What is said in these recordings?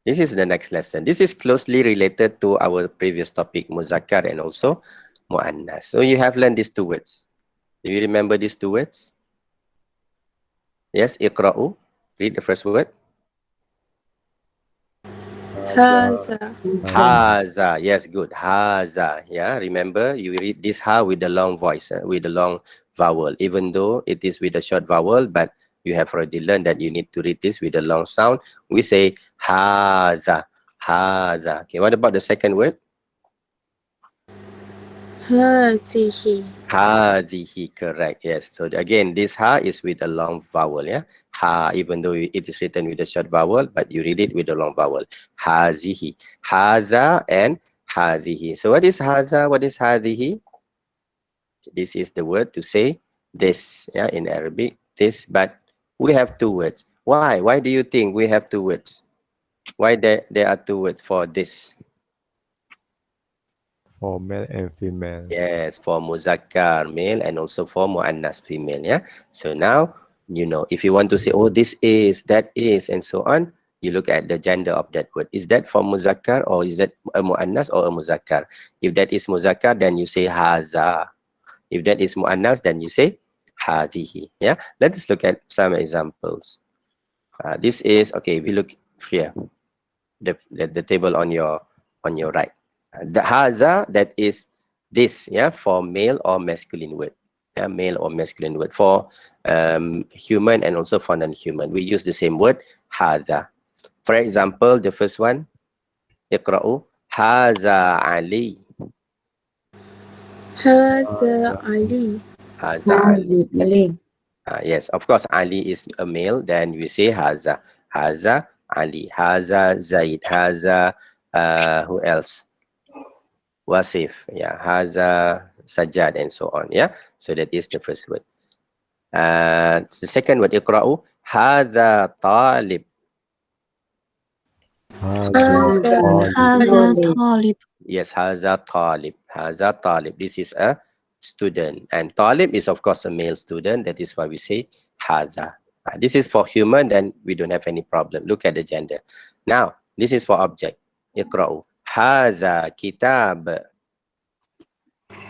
This is the next lesson. This is closely related to our previous topic, muzakkar and also muannas. So you have learned these two words. Do you remember these two words? Yes, iqra'u. Read the first word. هذا Haza. Yes, good. Haza. Yeah, remember you read this ha with the long voice, with the long vowel. Even though it is with a short vowel, but you have already learned that you need to read this with a long sound. We say haza. Haza. Okay, what about the second word? هذه Hadihi, correct. Yes. So again, this ha is with a long vowel. Yeah. Ha, even though it is written with a short vowel, but you read it with a long vowel. Hazihi. Haza and hadihi. So what is haza? What is hadihi? This is the word to say this. Yeah, in Arabic, this. But we have two words. Why? Why do you think we have two words? Why there are two words for this? For male and female. Yes, for muzakkar, male, and also for muannas, female. Yeah. So now, you know, if you want to say, oh, this is, that is, and so on, you look at the gender of that word. Is that for muzakkar or is that a muannas or a muzakkar? If that is muzakkar, then you say haza. If that is muannas, then you say hadihi. Yeah. Let us look at some examples. This is, okay, we look here, the table on your right. The haza, that is this, yeah, for male or masculine word. Yeah, male or masculine word. For human and also for non-human, we use the same word, haza. For example, the first one, iqra'u, haza Ali. هذا علي Haza Ali. Yes, of course, Ali is a male, then we say haza. Haza Ali. Haza Zaid. Haza, who else? Wasif, yeah, haza sajad, and so on. Yeah, so that is the first word. The second word, iqra'u, hadha talib. هذا طالب. Yes, haza talib. Haza talib. This is a student, and talib is of course a male student. That is why we say hadha. This is for human, then we don't have any problem. Look at the gender. Now, this is for object. Iqra'u, hadha kitab.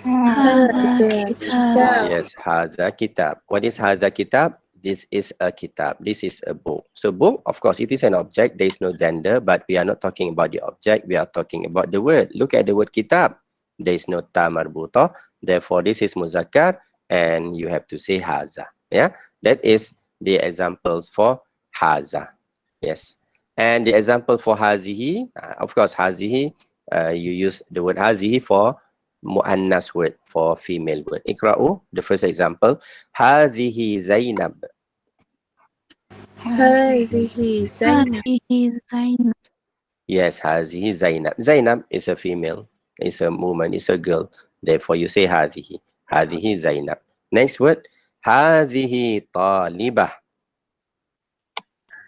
هذا كتاب Yes, hadha kitab. What is hadha kitab? This is a kitab. This is a book. So book, of course, it is an object. There is no gender, but we are not talking about the object. We are talking about the word. Look at the word kitab. There is no ta marbuta. Therefore, this is muzakkar, and you have to say haza. Yeah, that is the examples for haza. Yes, and the example for hazihi, of course, hazihi, you use the word hazihi for muannas word, for female word. Ikra'u, the first example, hadhihi Zainab. هذه زينب زينب. Yes, hadhihi Zainab. Zainab is a female, is a woman, is a girl. Therefore, you say hadhihi. Hadhihi Zainab. Next word, hadhihi talibah.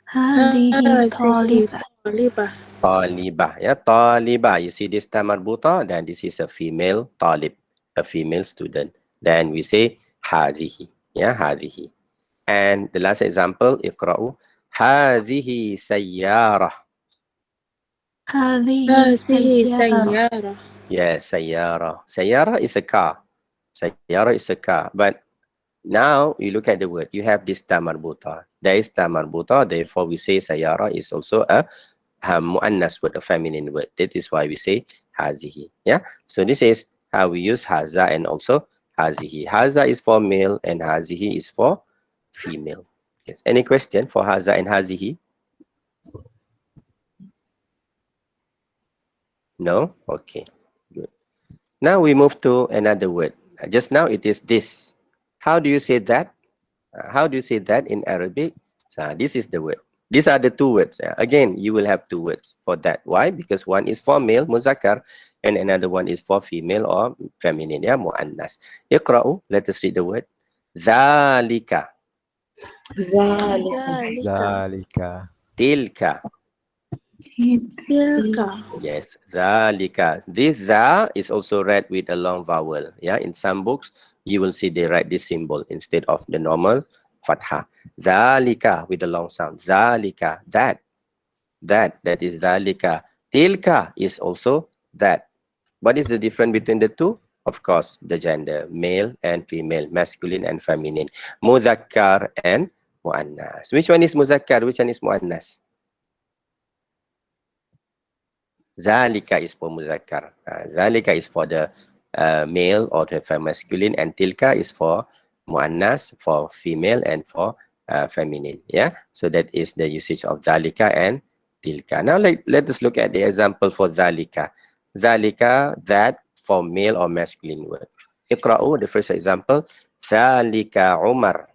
هذه طالبة. طالبة Talibah, yeah, talibah. You see this ta marbuta, then this is a female talib, a female student. Then we say hadhihi, yeah, hadhihi. And the last example, iqra'u, hadhihi sayyarah. هذه هذه سيارة. سيارة Yes, sayyarah. Sayyarah is a car. Sayyarah is a car. But now you look at the word, you have this ta marbuta. There is ta marbuta, therefore we say sayyarah is also a muannas word, a feminine word. That is why we say hazihi. Yeah. So this is how we use haza and also hazihi. Haza is for male and hazihi is for female. Yes. Any question for haza and hazihi? No? Okay. Good. Now we move to another word. Just now it is this. How do you say that? How do you say that in Arabic? So this is the word. These are the two words. Again, you will have two words for that. Why? Because one is for male, muzakkar, and another one is for female or feminine, yeah, muannas. Iqra'u, let us read the word. Dhalika. ذلك Zalika. Tilka. تلك Yes, dhalika. This dha is also read with a long vowel. Yeah, in some books, you will see they write this symbol instead of the normal fatha. Dhalika with a long sound. Dhalika, that. That is dhalika. Tilka is also that. What is the difference between the two? Of course, the gender, male and female, masculine and feminine, muzakkar and muannas. Which one is muzakkar? Which one is muannas? Zalika is for muzakkar. Zalika is for the male or the masculine, and tilka is for muannas, for female and for feminine. Yeah. So that is the usage of zalika and tilka. Now let us look at the example for zalika. Zalika, that, for male or masculine word. Iqra'u, the first example. Zalika Umar.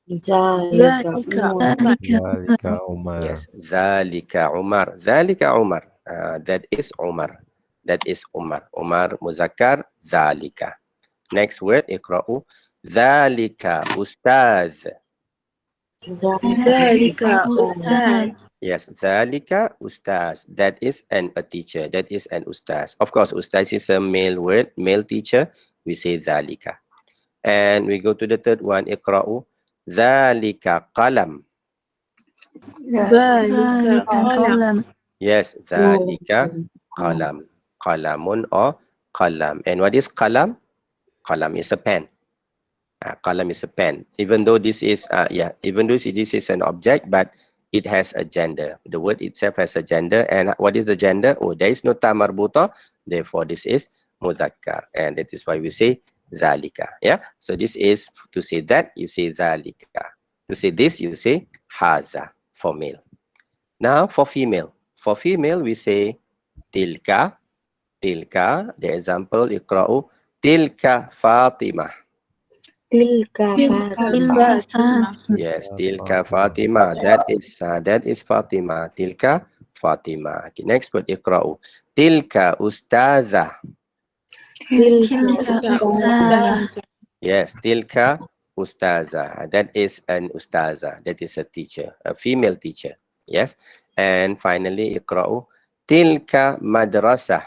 ذلك عمر ذلك ذلك عمر. عمر. Yes, Zalika Umar. Zalika Umar. That is Umar. That is Umar. Umar muzakkar, Zalika. Next word, Iqra'u. Zalika Ustaz. ذلك ذلك ذلك أستاذ أستاذ. أستاذ. Yes, Zalika Ustaz. That is a teacher. That is an Ustaz. Of course, Ustaz is a male word, male teacher. We say Zalika. And we go to the third one, Iqra'u. Zalika Qalam. ذلك ذلك قلم. قلم. Yes, Zalika Qalam. Qalamun or Qalam. And what is Qalam? Qalam is a pen. Qalam is a pen. Even though this is even though this is an object, but it has a gender. The word itself has a gender. And what is the gender? Oh, there is no ta marbuta. Therefore, this is muzakkar. And that is why we say zalika. Yeah. So this is to say that, you say zalika. To say this, you say hadha for male. Now for female. For female, we say tilka. Tilka. The example, iqra'u. Tilka Fatimah. تلك تلك فاطمة تلك فاطمة. فاطمة. Yes, tilka فاطمة. Fatima. That is Fatima. Tilka Fatima. Okay, next word, iqra'u. Tilka Ustaza. تلك تلك تلك أستاذة أستاذة. أستاذة. Yes, tilka Ustaza. That is an Ustaza. That is a teacher, a female teacher. Yes. And finally, iqra'u. Tilka Madrasah.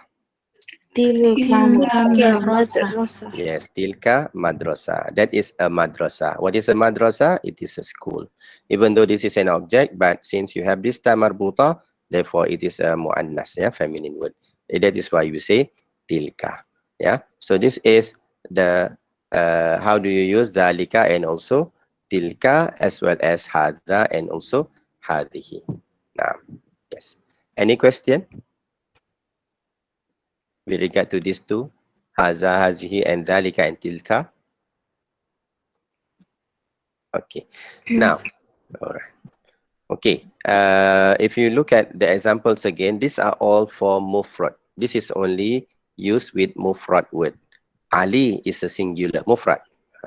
تلك تلك تلك مدرسة. مدرسة. Yes, tilka madrasa. That is a madrasa. What is a madrasa? It is a school. Even though this is an object, but since you have this ta marbuta, therefore it is a muannas, yeah, feminine word. That is why you say tilka. Yeah. So this is the how do you use dalika and also tilka, as well as hadha and also hadihi. Now, yes. Any question with regard to these two? Haza, hazihi, and dhalika and tilka. Okay. Now, Yes. all right. Okay. If you look at the examples again, these are all for mufrad. This is only used with mufrad word. Ali is a singular mufrad.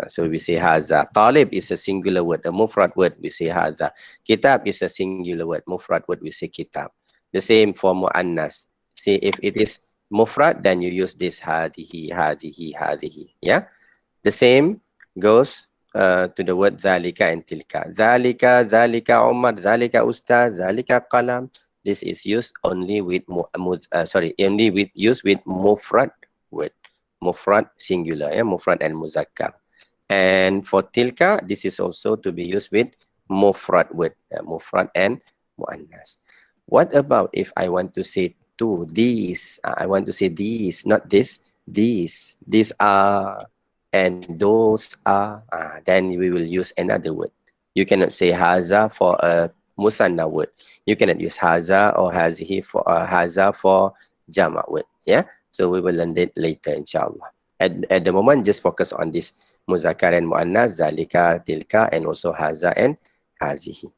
So we say haza. Talib is a singular word, a mufrad word. We say haza. Kitab is a singular word, mufrad word. We say kitab. The same for muannas. See, if it is mufrad, then you use this hadihi, hadihi, hadihi. Yeah. The same goes to the word dhalika and tilka. Dhalika, dhalika Umar, dhalika Ustaz, dhalika Qalam. This is used only with only with used with mufrad word. Mufrad singular, yeah, mufrad and muzakkar. And for tilka, this is also to be used with mufrad word, mufrad and muannas. What about if I want to say two, these? I want to say these, not this. These are, and those are. Then we will use another word. You cannot say haza for a musanna word. You cannot use haza or hazihi for haza for jama word. Yeah. So we will learn it later, inshallah. At the moment, just focus on this muzakkar and muannas, zalika, tilka, and also haza and hazihi.